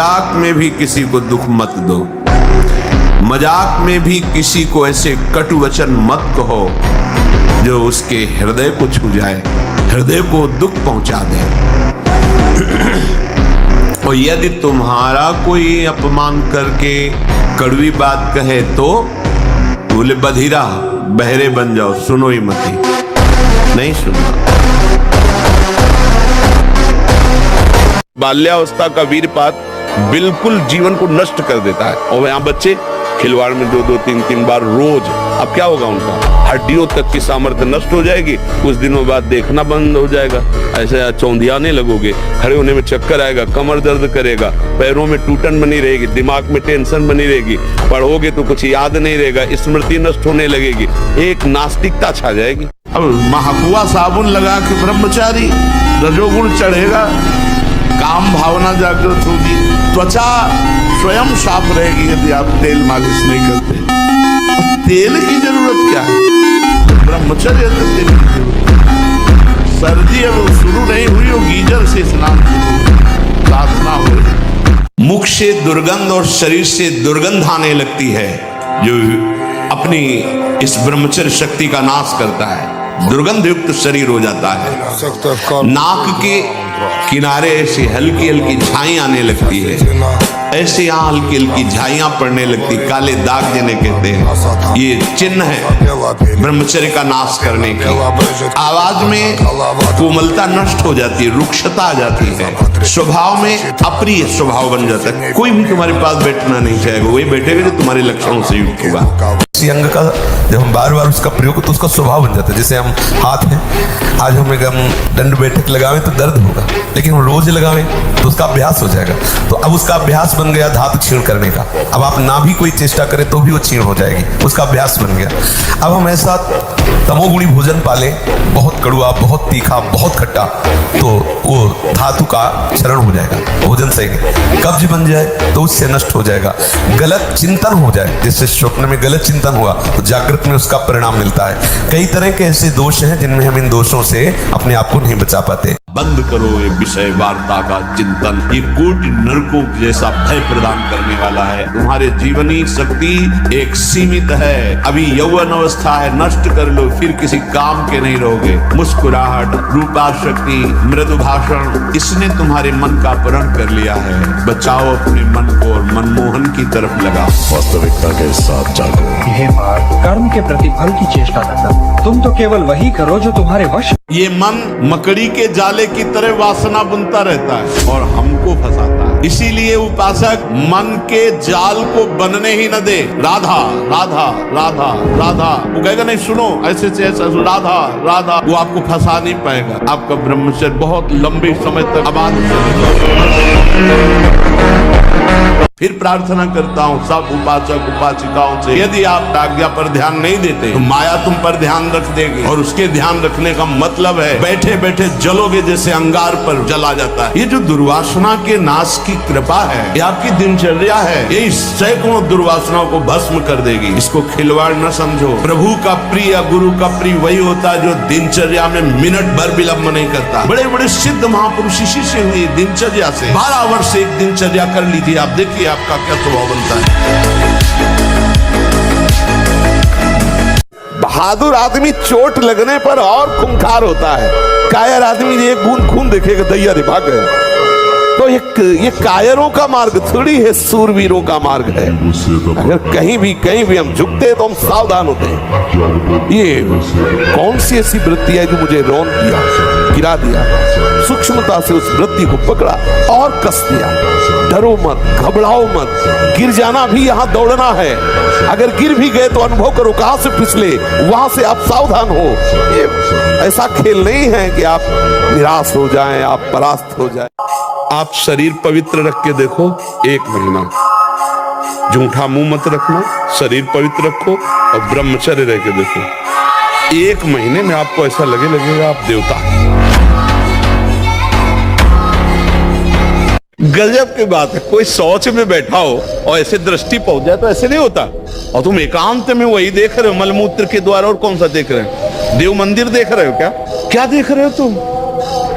मजाक में भी किसी को दुख मत दो, मजाक में भी किसी को ऐसे कटु वचन मत कहो जो उसके हृदय को छू जाए, हृदय को दुख पहुंचा दे। और यदि तुम्हारा कोई अपमान करके कड़वी बात कहे तो बोले बधिरा बहरे बन जाओ, सुनो ही मती, नहीं सुनना। बाल्यावस्था का वीरपात बिल्कुल जीवन को नष्ट कर देता है। और यहाँ बच्चे खिलवाड़ में 2-2, 3-3 बार रोज, अब क्या होगा उनका? हड्डियों तक की सामर्थ्य नष्ट हो जाएगी, कुछ दिनों बाद देखना बंद हो जाएगा, ऐसे चौंधियाने लगोगे, खड़े होने में चक्कर आएगा, कमर दर्द करेगा, पैरों में टूटन बनी रहेगी, दिमाग में टेंशन बनी रहेगी, पढ़ोगे तो कुछ याद नहीं रहेगा, स्मृति नष्ट होने लगेगी, एक नास्तिकता छा जाएगी। अब महकुआ साबुन लगा के ब्रह्मचारी, रजोगुण चढ़ेगा, काम भावना जागृत होगी, त्वचा स्वयं साफ रहेगी यदि आप तेल मालिश नहीं करते। तेल की जरूरत क्या है? ब्रह्मचर्य तो तेल की जरूरत है। सर्दी अब शुरू नहीं हुई हो, गीजर से स्नान साधना हो। मुख से दुर्गंध और शरीर से दुर्गंध आने लगती है जो अपनी इस ब्रह्मचर्य शक्ति का नाश करता है, दुर्गंध युक्त शरीर हो जाता है। नाक के किनारे ऐसी हल्की हल्की झाई आने लगती है, ऐसे यहाँ हल्की हल्की झाइयां पड़ने लगती, काले दाग जिन्हें कहते हैं, ये चिन्ह है ब्रह्मचर्य का नाश करने की। आवाज में कोमलता नष्ट हो जाती है, रुक्षता आ जाती है, स्वभाव में अप्रिय स्वभाव बन जाता है, कोई भी तुम्हारे पास बैठना नहीं चाहेगा, वही बैठेगा जो तुम्हारे लक्षणों से युक्त होगा। अंग का जब हम बार बार उसका प्रयोग तो उसका स्वभाव बन जाता है। जैसे हम हाथ में आज हम दंड बैठक लगावें तो दर्द होगा, लेकिन हम रोज लगावें तो उसका अभ्यास हो जाएगा। तो अब उसका अभ्यास बन गया धातु क्षीण करने का। अब आप ना भी कोई चेष्टा करें तो भी वो क्षीण हो जाएगी, उसका अभ्यास बन गया। अब हम ऐसा तमोगुणी भोजन पाले, बहुत कड़ुआ, बहुत तीखा, बहुत खट्टा, तो वो धातु का क्षरण हो जाएगा, भोजन सही नहीं। कब्ज बन जाए तो उससे नष्ट हो जाएगा। गलत चिंतन हो जाए, जैसे स्वप्न में गलत चिंतन हुआ तो जागृत में उसका परिणाम मिलता है। कई तरह के ऐसे दोष हैं जिनमें हम इन दोषों से अपने आप को नहीं बचा पाते। बंद करो ये विषय वार्ता का चिंतन, ये कोटि नरकों जैसा भय प्रदान करने वाला है। तुम्हारे जीवनी शक्ति एक सीमित है, अभी यौवन अवस्था है, नष्ट कर लो, फिर किसी काम के नहीं रहोगे। मुस्कुराहट, रूपाशक्ति, मृदु भाषण, इसने तुम्हारे मन का अपहरण कर लिया है। बचाओ अपने मन को और मनमोहन की तरफ लगाओ, वास्तविकता के साथ जागो। हे पार्थ, कर्म के प्रतिफल की चेष्टा करना, तुम तो केवल वही करो जो तुम्हारे वश। ये मन मकड़ी के जाले की तरह वासना बुनता रहता है और हमको फंसाता है। इसीलिए उपासक मन के जाल को बनने ही न दे। राधा राधा राधा राधा, वो कहेगा नहीं सुनो ऐसे से ऐसा, राधा राधा, वो आपको फंसा नहीं पाएगा। आपका ब्रह्मचर्य बहुत लंबे समय तक आबाद। फिर प्रार्थना करता हूँ सब उपासक उपासिकाओं से, यदि आप आज्ञा पर ध्यान नहीं देते तो माया तुम पर ध्यान रख देगी, और उसके ध्यान रखने का मतलब है बैठे बैठे जलोगे जैसे अंगार पर जला जाता है। ये जो दुर्वासना के नाश की कृपा है, ये आपकी दिनचर्या है, ये सैकड़ों दुर्वासनाओं को भस्म कर देगी। इसको खिलवाड़ न समझो। प्रभु का प्रिय, गुरु का प्रिय वही होता है जो दिनचर्या में मिनट भर विलंब नहीं करता। बड़े बड़े सिद्ध महापुरुष इसी से हुई दिनचर्या से। 12 वर्ष एक दिनचर्या कर ली थी। आप देखिए आपका क्या स्वभाव बनता है। बहादुर आदमी चोट लगने पर और खूंखार होता है, कायर आदमी एक बूंद खून देखेगा दैया रे भाग गया। तो ये कायरों का मार्ग थोड़ी है, सूरवीरों का मार्ग है। अगर कहीं भी हम झुकते हैं तो हम सावधान होते हैं। ये कौन सी ऐसी वृत्ति है जो मुझे रौन दिया, गिरा दिया? सूक्ष्मता से उस वृत्ति को पकड़ा और कस दिया। डरो मत, घबराओ मत, गिर जाना भी यहाँ दौड़ना है। अगर गिर भी गए तो अनुभव करो कहां से फिसले, वहां से आप सावधान हो। ये ऐसा खेल नहीं है कि आप निराश हो जाएं, आप परास्त हो जाएं। आप शरीर पवित्र रख के देखो, 1 महीना झूठा मुंह मत रखना, शरीर पवित्र रखो और ब्रह्मचर्य रह के देखो। 1 महीने में आपको ऐसा लगेगा आप देवता। गजब की बात है, कोई शौच में बैठा हो और ऐसे दृष्टि पहुंच जाए तो ऐसे नहीं होता। और तुम एकांत में वही देख रहे हो, मलमूत्र के द्वारा। और कौन सा देख रहे हो? देव मंदिर देख रहे हो क्या? क्या देख रहे हो तुम?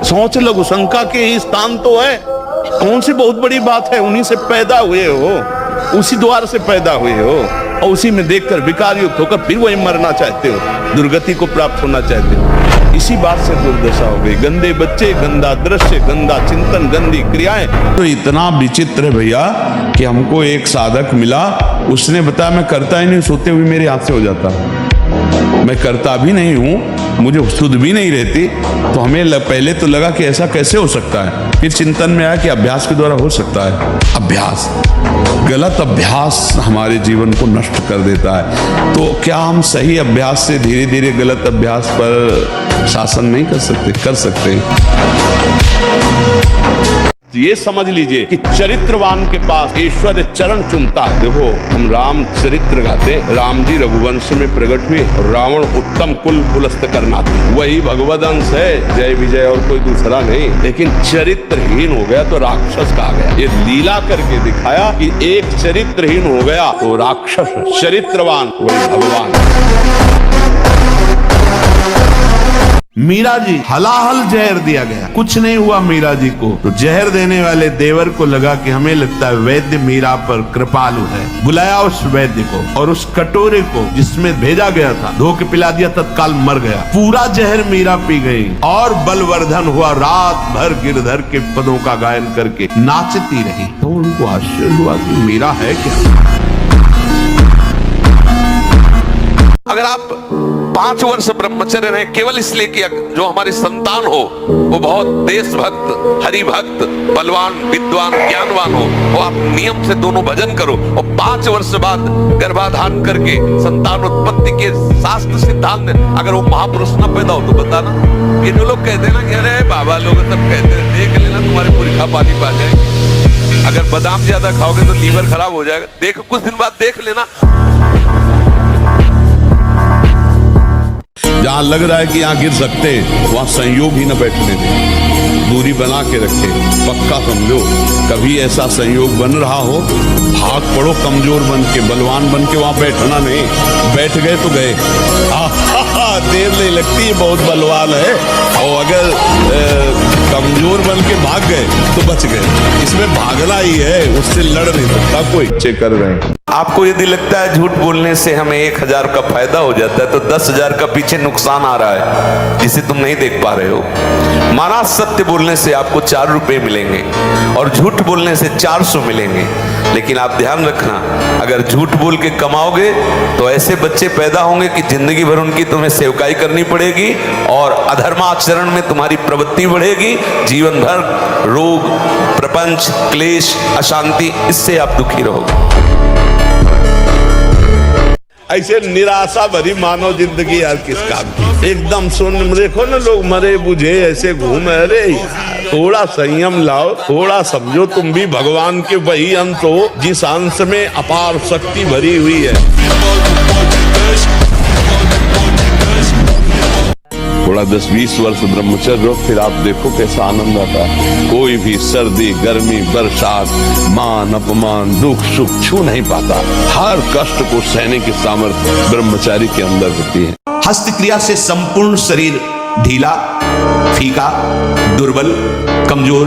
सोच लगो, शंका के ही स्थान तो है। कौन सी बहुत बड़ी बात है, उन्हीं से पैदा हुए हो, उसी द्वार से पैदा हुए हो और उसी में देखकर विकार युक्त होकर फिर वही मरना चाहते हो, दुर्गति को प्राप्त होना चाहते हो। इसी बात से दुर्दशा हो गई। गंदे बच्चे, गंदा दृश्य, गंदा चिंतन, गंदी क्रियाएं। तो इतना विचित्र है भैया कि हमको एक साधक मिला, उसने बताया मैं करता ही नहीं, सोते हुए मेरे हाथ से हो जाता, मैं करता भी नहीं हूं, मुझे सुध भी नहीं रहती। तो हमें पहले तो लगा कि ऐसा कैसे हो सकता है, फिर चिंतन में आया कि अभ्यास के द्वारा हो सकता है। अभ्यास, गलत अभ्यास हमारे जीवन को नष्ट कर देता है। तो क्या हम सही अभ्यास से धीरे धीरे गलत अभ्यास पर शासन नहीं कर सकते? कर सकते। ये समझ लीजिए कि चरित्रवान के पास ईश्वर चरण चुनता है। देखो, हम राम चरित्र गाते, राम जी रघुवंश में प्रकट हुए, रावण उत्तम कुल पुलस्त करना, वही भगवद अंश है, जय विजय और कोई दूसरा नहीं। लेकिन चरित्रहीन हो गया तो राक्षस कहा गया। ये लीला करके दिखाया कि एक चरित्रहीन हो गया तो राक्षस, चरित्रवान वही भगवान। मीरा जी हलाहल जहर दिया गया, कुछ नहीं हुआ मीरा जी को। तो जहर देने वाले देवर को लगा कि हमें लगता है वैद्य मीरा पर कृपालु है, बुलाया उस वैद्य को और उस कटोरे को जिसमें भेजा गया था धो के पिला दिया, तत्काल मर गया। पूरा जहर मीरा पी गई और बलवर्धन हुआ, रात भर गिरधर के पदों का गायन करके नाचती रही। तो उनको आश्चर्य हुआ कि मीरा है क्या। अगर आप 5 वर्ष ब्रह्मचर्य रहे केवल इसलिए कि जो हमारी संतान हो वो बहुत देशभक्त, हरिभक्त, बलवान, विद्वान, ज्ञानवान हो, वो आप नियम से दोनों भजन करो और 5 वर्ष बाद गर्भाधान करके संतान उत्पत्ति के शास्त्र सिद्धांत में अगर वो महापुरुष न पैदा हो तो बताना। ये जो लोग कहते हैं ना कि अरे बाबा लोग सब कहते हैं, देख लेना तुम्हारे पुरखा पानी पा जाएंगे, अगर बादाम ज्यादा खाओगे तो लीवर खराब हो जाएगा, देखो कुछ दिन बाद देख लेना। जहां लग रहा है कि यहां गिर सकते हैं वहां संयोग ही न बैठने दें, दूरी बना के रखे। पक्का समझो, कभी ऐसा संयोग बन रहा हो, भाग पड़ो कमजोर बन के, बलवान बन के, वहां बैठना नहीं। बैठ गए तो गए, देर नहीं लगती, ये बहुत बलवान है। और अगर कमजोर बन के भाग गए तो बच गए। इसमें भागना ही है, उससे लड़ नहीं सकता कोई। चेक कर रहे हैं। आपको यदि लगता है झूठ बोलने से हमें 1000 का फायदा हो जाता है तो 10,000 का पीछे नुकसान आ रहा है जिसे तुम नहीं देख पा रहे हो। माना सत्य बोलने से आपको 4 रुपए मिलेंगे और झूठ बोलने से 400 मिलेंगे। लेकिन आप ध्यान रखना, अगर झूठ बोल के कमाओगे तो ऐसे बच्चे पैदा होंगे कि जिंदगी भर उनकी तुम्हें सेवकाई करनी पड़ेगी और अधर्माचरण में तुम्हारी प्रवृत्ति बढ़ेगी। जीवन भर रोग, प्रपंच, क्लेश, अशांति, इससे आप दुखी रहोगे। ऐसे निराशा भरी मानव जिंदगी यार किस काम की। एकदम सुन, देखो ना लोग मरे बुझे ऐसे घूमे। अरे थोड़ा संयम लाओ, थोड़ा समझो तुम भी भगवान के वही अंश हो जिस अंश में अपार शक्ति भरी हुई है। थोड़ा 10-20 वर्ष ब्रह्मचर्य रहो, फिर आप देखो कैसा आनंद आता है। कोई भी सर्दी, गर्मी, बरसात, मान, अपमान, दुख, सुख छू नहीं पाता। हर कष्ट को सहने की सामर्थ्य ब्रह्मचारी के अंदर होती है। हस्त क्रिया से संपूर्ण शरीर ढीला, फीका, दुर्बल, कमजोर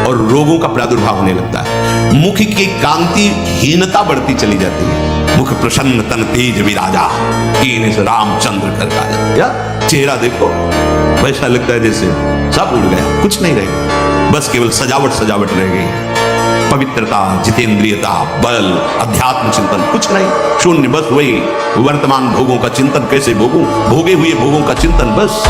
और रोगों का प्रादुर्भाव होने लगता है। मुख की कांति हीनता बढ़ती चली जाती है। मुख प्रसन्न तन तेज विराजा, कीन से रामचंद्र कर काजा। या चेहरा देखो, वैसा लगता है जैसे सब उड़ गया, कुछ नहीं रहेगा, बस केवल सजावट सजावट रह गई। पवित्रता, जितेंद्रियता, बल, अध्यात्म चिंतन कुछ नहीं, शून्य। बस वही वर्तमान भोगों का चिंतन, कैसे भोगूं, भोगे हुए भोगों का चिंतन बस।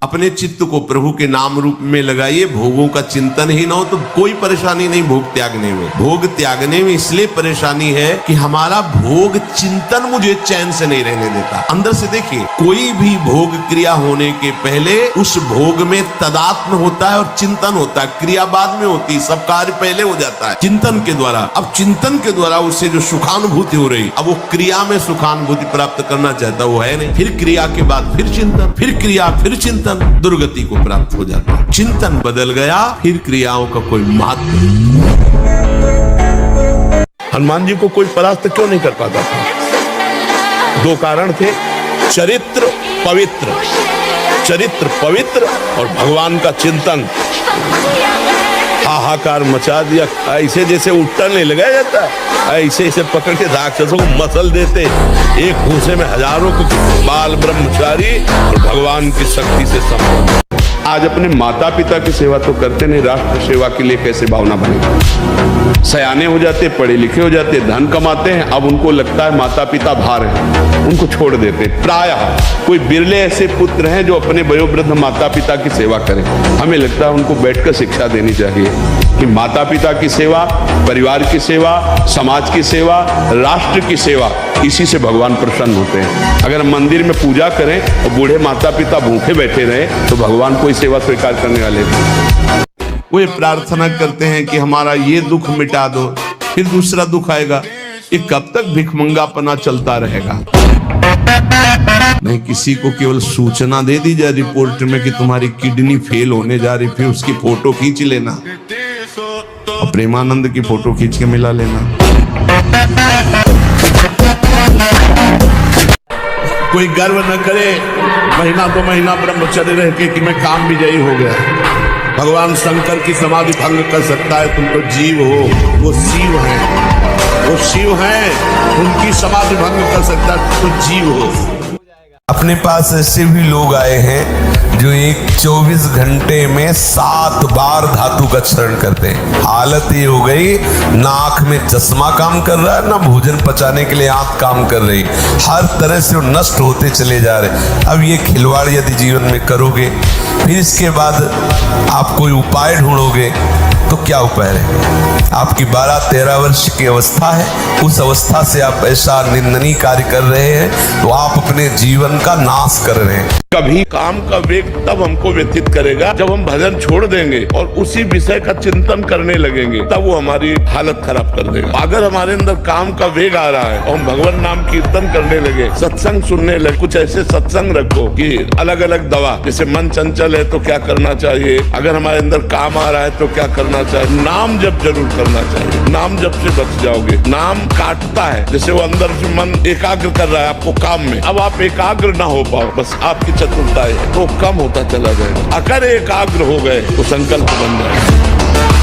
अपने चित्त को प्रभु के नाम रूप में लगाइए। भोगों का चिंतन ही ना हो तो कोई परेशानी नहीं भोग त्यागने में। भोग त्यागने में इसलिए परेशानी है कि हमारा भोग चिंतन मुझे चैन से नहीं रहने देता। अंदर से देखिए, कोई भी भोग क्रिया होने के पहले उस भोग में तदात्म होता है और चिंतन होता है। क्रिया बाद में होती है, सब कार्य पहले हो जाता है चिंतन के द्वारा। अब चिंतन के द्वारा उससे जो सुखानुभूति हो रही, अब वो क्रिया में सुखानुभूति प्राप्त करना चाहता, वो है नहीं। फिर क्रिया के बाद फिर चिंतन, फिर क्रिया, फिर चिंतन, दुर्गति को प्राप्त हो जाता है। चिंतन बदल गया, फिर क्रियाओं का कोई महत्व नहीं। हनुमान जी को कोई परास्त क्यों नहीं कर पाता था? 2 कारण थे। चरित्र पवित्र, चरित्र पवित्र और भगवान का चिंतन हाहाकार मचा दिया। ऐसे जैसे उठता नहीं लगाया जाता, ऐसे ऐसे पकड़ के राक्षसों को मसल देते। एक घूसे में हजारों को बाल ब्रह्मचारी और भगवान की शक्ति से संपन्न। आज अपने माता पिता की सेवा तो करते नहीं, राष्ट्र सेवा के लिए कैसे भावना बनेगी। सयाने हो जाते, पढ़े लिखे हो जाते, धन कमाते हैं, अब उनको लगता है माता पिता भार हैं, उनको छोड़ देते। प्रायः कोई बिरले ऐसे पुत्र हैं जो अपने वयोवृद्ध माता पिता की सेवा करें। हमें लगता है उनको बैठकर शिक्षा देनी चाहिए कि माता पिता की सेवा, परिवार की सेवा, समाज की सेवा, राष्ट्र की सेवा, इसी से भगवान प्रसन्न होते हैं। अगर मंदिर में पूजा करें और बूढ़े माता पिता भूखे बैठे रहे तो भगवान कोई सेवा स्वीकार करने वाले नहीं। वे प्रार्थना करते हैं कि हमारा ये दुख मिटा दो, फिर दूसरा दुख आएगा। ये कब तक भिखमंगापना चलता रहेगा? नहीं, किसी को केवल सूचना दे दी जाए रिपोर्ट में कि तुम्हारी किडनी फेल होने जा रही, फिर उसकी फोटो खींच लेना और प्रेमानंद की फोटो खींच के मिला लेना। कोई गर्व न करे महीना 2 महीना ब्रह्मचर्य रह के कि मैं काम विजयी हो गया। भगवान शंकर की समाधि भंग कर सकता है, तुम तो जीव हो, वो शिव हैं, वो शिव हैं, उनकी समाधि भंग कर सकता है, तुम जीव हो। अपने पास ऐसे भी लोग आए हैं जो एक 24 घंटे में 7 बार धातु का चरण करते हैं। हालत ये हो गई, ना आंख में चश्मा काम कर रहा है, ना भोजन पचाने के लिए आंख काम कर रही, हर तरह से वो नष्ट होते चले जा रहे। अब ये खिलवाड़ यदि जीवन में करोगे, फिर इसके बाद आप कोई उपाय ढूंढोगे तो क्या उपाय है? आपकी 12-13 वर्ष की अवस्था है, उस अवस्था से आप ऐसा निंदनीय कार्य कर रहे हैं तो आप अपने जीवन का नाश कर रहे हैं। कभी काम का वेग तब हमको व्यथित करेगा जब हम भजन छोड़ देंगे और उसी विषय का चिंतन करने लगेंगे, तब वो हमारी हालत खराब कर देगा। अगर हमारे अंदर काम का वेग आ रहा है और हम भगवान नाम कीर्तन करने लगे, सत्संग सुनने लगे, कुछ ऐसे सत्संग रखो कि अलग अलग दवा, जैसे मन चंचल है तो क्या करना चाहिए, अगर हमारे अंदर काम आ रहा है तो क्या करना चाहिए, नाम जप जरूर करना चाहिए। नाम जप से बच जाओगे। नाम काटता है, जैसे वो अंदर से मन एकाग्र कर रहा है आपको काम में, अब आप एकाग्र ना हो पाओ, बस आपकी चतुरता है तो कम होता चला जाएगा। अगर एकाग्र हो गए तो संकल्प बन जाएगा।